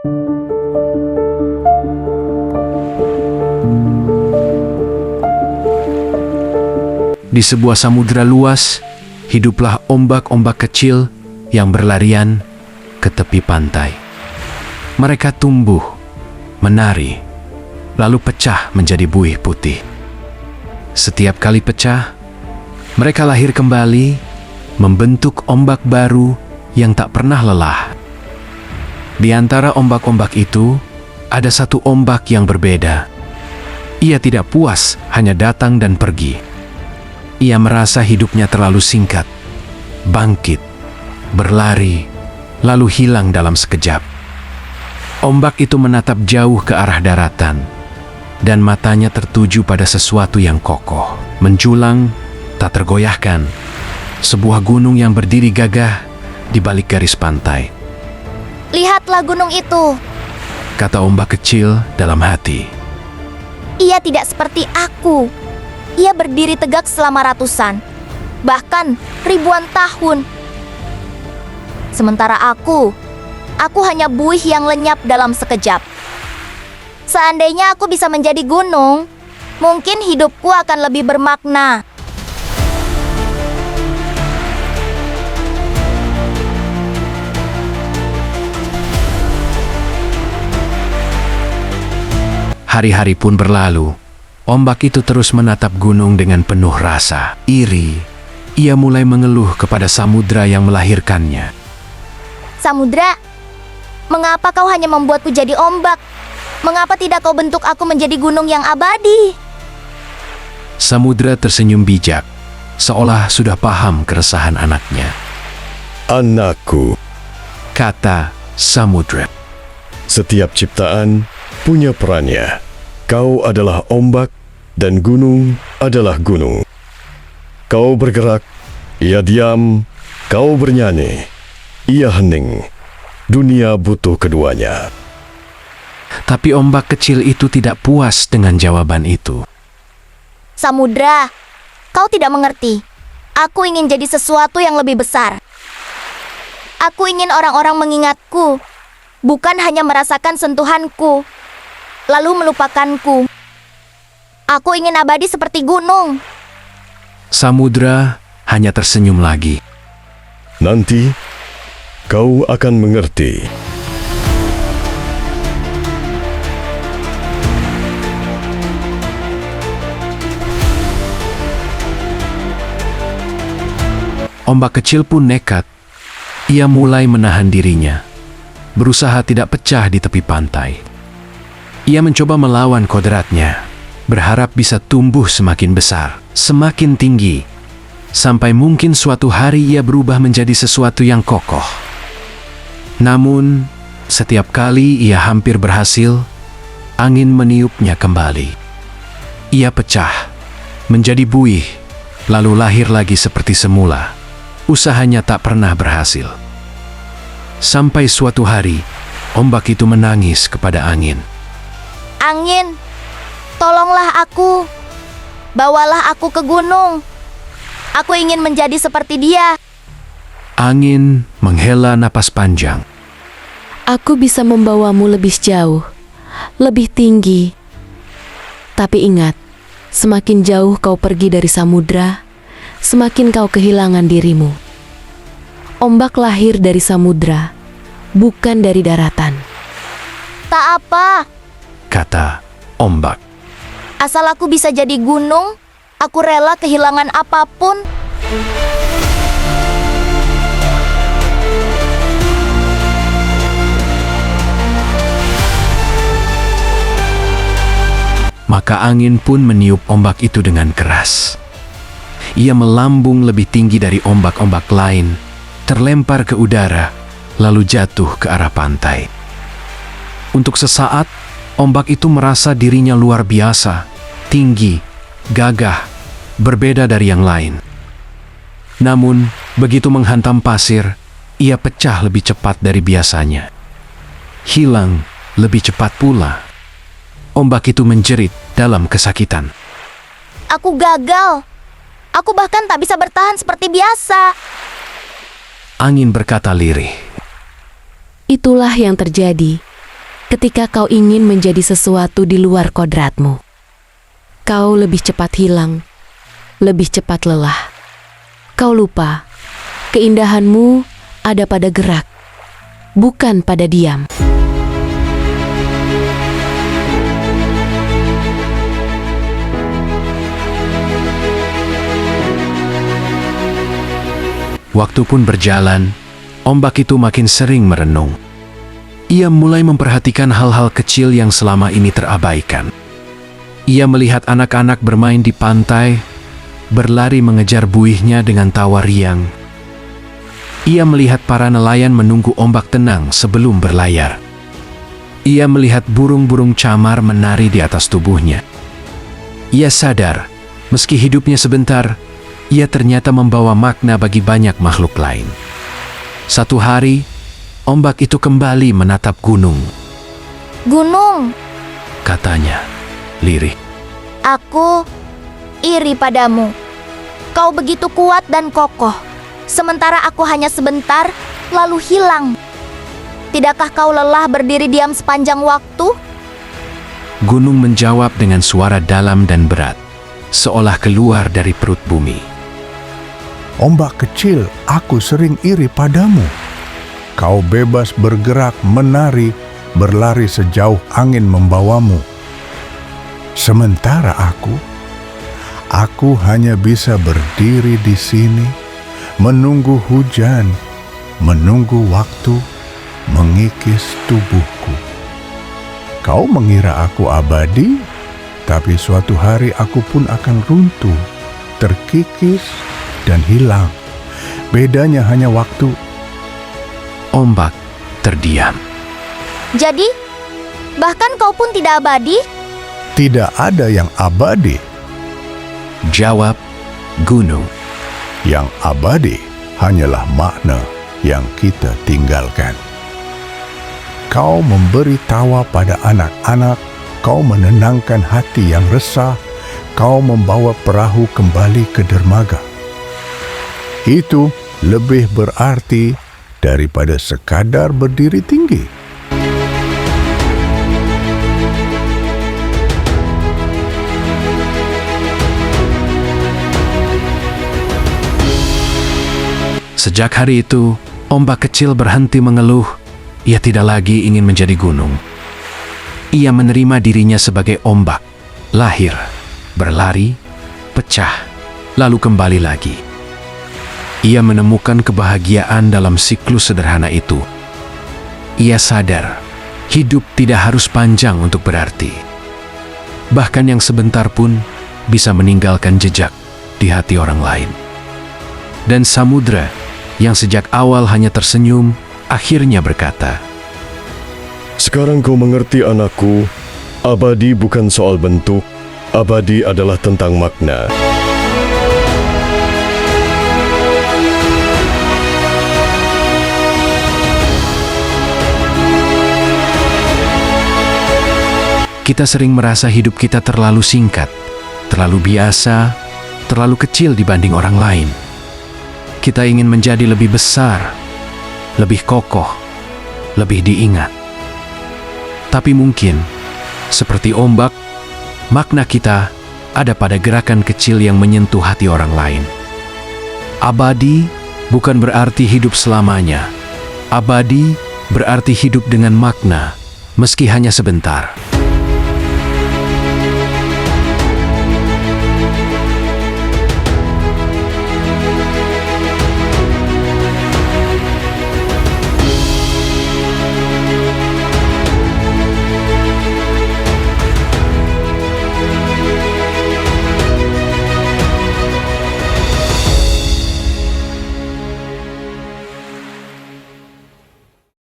Di sebuah samudera luas, hiduplah ombak-ombak kecil yang berlarian ke tepi pantai. Mereka tumbuh, menari, lalu pecah menjadi buih putih. Setiap kali pecah, mereka lahir kembali, membentuk ombak baru yang tak pernah lelah. Di antara ombak-ombak itu, ada satu ombak yang berbeda. Ia tidak puas hanya datang dan pergi. Ia merasa hidupnya terlalu singkat, bangkit, berlari, lalu hilang dalam sekejap. Ombak itu menatap jauh ke arah daratan, dan matanya tertuju pada sesuatu yang kokoh, menjulang, tak tergoyahkan. Sebuah gunung yang berdiri gagah di balik garis pantai. Lihatlah gunung itu. Kata ombak kecil dalam hati. Ia tidak seperti aku. Ia berdiri tegak selama ratusan, bahkan ribuan tahun. Sementara aku hanya buih yang lenyap dalam sekejap. Seandainya aku bisa menjadi gunung, mungkin hidupku akan lebih bermakna. Hari-hari pun berlalu. Ombak itu terus menatap gunung dengan penuh rasa iri. Ia mulai mengeluh kepada samudra yang melahirkannya. Samudra, mengapa kau hanya membuatku jadi ombak? Mengapa tidak kau bentuk aku menjadi gunung yang abadi? Samudra tersenyum bijak, seolah sudah paham keresahan anaknya. Anakku, Kata samudra. setiap ciptaan punya perannya. Kau adalah ombak dan gunung adalah gunung. Kau bergerak, ia diam. Kau bernyanyi, ia hening. Dunia butuh keduanya. Tapi ombak kecil itu tidak puas dengan jawaban itu. Samudra, kau tidak mengerti. Aku ingin jadi sesuatu yang lebih besar. Aku ingin orang-orang mengingatku, bukan hanya merasakan sentuhanku, lalu melupakanku. Aku ingin abadi seperti gunung. Samudra hanya tersenyum lagi. Nanti kau akan mengerti. Ombak kecil pun nekat. Ia mulai menahan dirinya, berusaha tidak pecah di tepi pantai. Ia mencoba melawan kodratnya, berharap bisa tumbuh semakin besar, semakin tinggi, sampai mungkin suatu hari ia berubah menjadi sesuatu yang kokoh. Namun, setiap kali ia hampir berhasil, angin meniupnya kembali. Ia pecah, menjadi buih, lalu lahir lagi seperti semula. Usahanya tak pernah berhasil. Sampai suatu hari, ombak itu menangis kepada angin. Angin, tolonglah aku. Bawalah aku ke gunung. Aku ingin menjadi seperti dia. Angin menghela napas panjang. Aku bisa membawamu lebih jauh, lebih tinggi. Tapi ingat, semakin jauh kau pergi dari samudra, semakin kau kehilangan dirimu. Ombak lahir dari samudra, bukan dari daratan. Tak apa, Kata ombak. asal aku bisa jadi gunung, aku rela kehilangan apapun. Maka angin pun meniup ombak itu dengan keras. Ia melambung lebih tinggi dari ombak-ombak lain, terlempar ke udara, lalu jatuh ke arah pantai. Untuk sesaat, ombak itu merasa dirinya luar biasa, tinggi, gagah, berbeda dari yang lain. Namun, begitu menghantam pasir, ia pecah lebih cepat dari biasanya. Hilang lebih cepat pula. Ombak itu menjerit dalam kesakitan. Aku gagal. Aku bahkan tak bisa bertahan seperti biasa. Angin berkata lirih. Itulah yang terjadi ketika kau ingin menjadi sesuatu di luar kodratmu. Kau lebih cepat hilang, lebih cepat lelah. Kau lupa, keindahanmu ada pada gerak, bukan pada diam. Waktu pun berjalan, ombak itu makin sering merenung. Ia mulai memperhatikan hal-hal kecil yang selama ini terabaikan. Ia melihat anak-anak bermain di pantai, berlari mengejar buihnya dengan tawa riang. Ia melihat para nelayan menunggu ombak tenang sebelum berlayar. Ia melihat burung-burung camar menari di atas tubuhnya. Ia sadar, meski hidupnya sebentar, ia ternyata membawa makna bagi banyak makhluk lain. Satu hari, ombak itu kembali menatap gunung. Gunung, Katanya, lirih. aku iri padamu. Kau begitu kuat dan kokoh, sementara aku hanya sebentar, lalu hilang. Tidakkah kau lelah berdiri diam sepanjang waktu? Gunung menjawab dengan suara dalam dan berat, seolah keluar dari perut bumi. Ombak kecil, aku sering iri padamu. Kau bebas bergerak, menari, berlari sejauh angin membawamu. Sementara aku hanya bisa berdiri di sini, menunggu hujan, menunggu waktu, mengikis tubuhku. Kau mengira aku abadi, tapi suatu hari aku pun akan runtuh, terkikis, dan hilang. Bedanya hanya waktu. Ombak terdiam. Jadi, bahkan kau pun tidak abadi? Tidak ada yang abadi. Jawab gunung. Yang abadi hanyalah makna yang kita tinggalkan. Kau memberi tawa pada anak-anak, kau menenangkan hati yang resah, kau membawa perahu kembali ke dermaga. Itu lebih berarti daripada sekadar berdiri tinggi. Sejak hari itu, ombak kecil berhenti mengeluh. Ia tidak lagi ingin menjadi gunung. Ia menerima dirinya sebagai ombak, lahir, berlari, pecah, lalu kembali lagi. Ia menemukan kebahagiaan dalam siklus sederhana itu. Ia sadar, hidup tidak harus panjang untuk berarti. Bahkan yang sebentar pun bisa meninggalkan jejak di hati orang lain. Dan samudra, yang sejak awal hanya tersenyum, akhirnya berkata, Sekarang kau mengerti anakku, abadi bukan soal bentuk, abadi adalah tentang makna. Kita sering merasa hidup kita terlalu singkat, terlalu biasa, terlalu kecil dibanding orang lain. Kita ingin menjadi lebih besar, lebih kokoh, lebih diingat. Tapi mungkin, seperti ombak, makna kita ada pada gerakan kecil yang menyentuh hati orang lain. Abadi bukan berarti hidup selamanya. Abadi berarti hidup dengan makna, meski hanya sebentar.